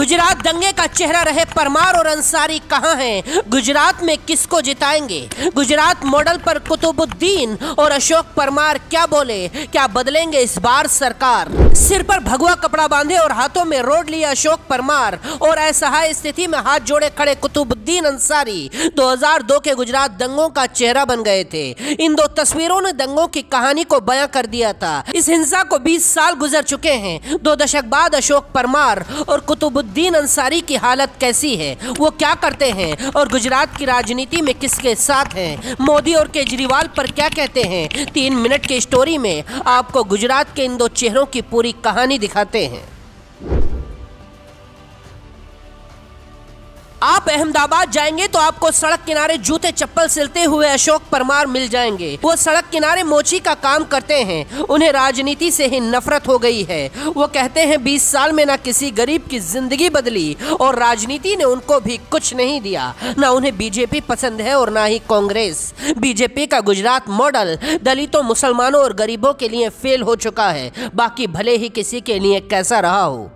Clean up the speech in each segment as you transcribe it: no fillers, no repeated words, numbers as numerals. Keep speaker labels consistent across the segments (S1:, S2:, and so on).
S1: गुजरात दंगे का चेहरा रहे परमार और अंसारी कहां हैं? गुजरात में किसको जिताएंगे? गुजरात मॉडल पर कुतुबुद्दीन और अशोक परमार क्या बोले? क्या बदलेंगे इस बार सरकार? सिर पर भगवा कपड़ा बांधे और हाथों में रोड लिए अशोक परमार और असहाय स्थिति में हाथ जोड़े खड़े कुतुबुद्दीन अंसारी 2002 के गुजरात दंगों का चेहरा बन गए थे। इन दो तस्वीरों ने दंगों की कहानी को बयां कर दिया था। इस हिंसा को 20 साल गुजर चुके हैं। 2 दशक बाद अशोक परमार और कुतुबुद्दीन अंसारी की हालत कैसी है? वो क्या करते हैं और गुजरात की राजनीति में किसके साथ हैं? मोदी और केजरीवाल पर क्या कहते हैं? 3 मिनट की स्टोरी में आपको गुजरात के इन दो चेहरों की पूरी कहानी दिखाते हैं। आप अहमदाबाद जाएंगे तो आपको सड़क किनारे जूते चप्पल सिलते हुए अशोक परमार मिल जाएंगे। वो सड़क किनारे मोची का काम करते हैं। उन्हें राजनीति से ही नफरत हो गई है। वो कहते हैं 20 साल में ना किसी गरीब की जिंदगी बदली और राजनीति ने उनको भी कुछ नहीं दिया। ना उन्हें बीजेपी पसंद है और ना ही कांग्रेस। बीजेपी का गुजरात मॉडल दलितों, मुसलमानों और गरीबों के लिए फेल हो चुका है, बाकी भले ही किसी के लिए कैसा रहा हो।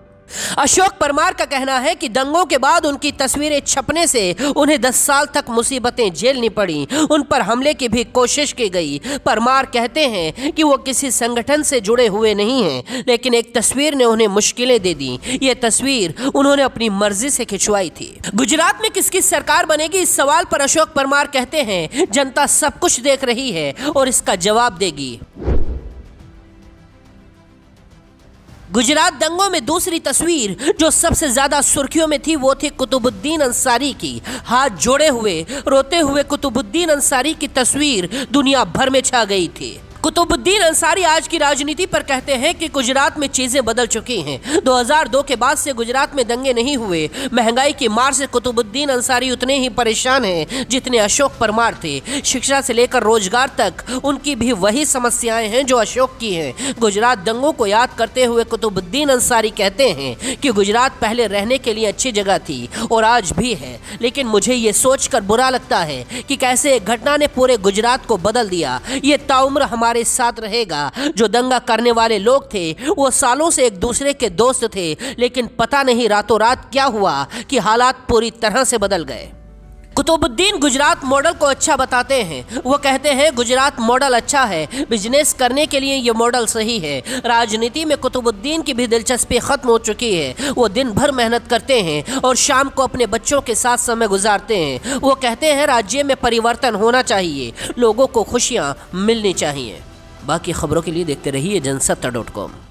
S1: अशोक परमार का कहना है कि दंगों के बाद उनकी तस्वीरें छपने से उन्हें 10 साल तक मुसीबतें झेलनी पड़ी। उन पर हमले की भी कोशिश की गई। परमार कहते हैं कि वो किसी संगठन से जुड़े हुए नहीं हैं, लेकिन एक तस्वीर ने उन्हें मुश्किलें दे दी। ये तस्वीर उन्होंने अपनी मर्जी से खिंचवाई थी। गुजरात में किसकी सरकार बनेगी, इस सवाल पर अशोक परमार कहते हैं जनता सब कुछ देख रही है और इसका जवाब देगी। गुजरात दंगों में दूसरी तस्वीर जो सबसे ज्यादा सुर्खियों में थी वो थी कुतुबुद्दीन अंसारी की। हाथ जोड़े हुए रोते हुए कुतुबुद्दीन अंसारी की तस्वीर दुनिया भर में छा गई थी। कुतुबुद्दीन अंसारी आज की राजनीति पर कहते हैं कि गुजरात में चीजें बदल चुकी हैं। 2002 के बाद से गुजरात में दंगे नहीं हुए। महंगाई की मार से कुतुबुद्दीन अंसारी उतने ही परेशान हैं जितने अशोक परमार थे। शिक्षा से लेकर रोजगार तक उनकी भी वही समस्याएं हैं जो अशोक की हैं। गुजरात दंगों को याद करते हुए कुतुबुद्दीन अंसारी कहते हैं कि गुजरात पहले रहने के लिए अच्छी जगह थी और आज भी है, लेकिन मुझे ये सोचकर बुरा लगता है कि कैसे एक घटना ने पूरे गुजरात को बदल दिया। ये ताउम्र हमारे साथ रहेगा। जो दंगा करने वाले लोग थे वो सालों से एक दूसरे के दोस्त थे, लेकिन पता नहीं रातों रात क्या हुआ कि हालात पूरी तरह से बदल गए। कुतुबुद्दीन गुजरात मॉडल को अच्छा बताते हैं। वो कहते हैं गुजरात मॉडल अच्छा है, बिजनेस करने के लिए ये मॉडल सही है। राजनीति में कुतुबुद्दीन की भी दिलचस्पी खत्म हो चुकी है। वो दिन भर मेहनत करते हैं और शाम को अपने बच्चों के साथ समय गुजारते हैं। वो कहते हैं राज्य में परिवर्तन होना चाहिए, लोगों को खुशियाँ मिलनी चाहिए। बाकी खबरों के लिए देखते रहिए जनसत्ता.com।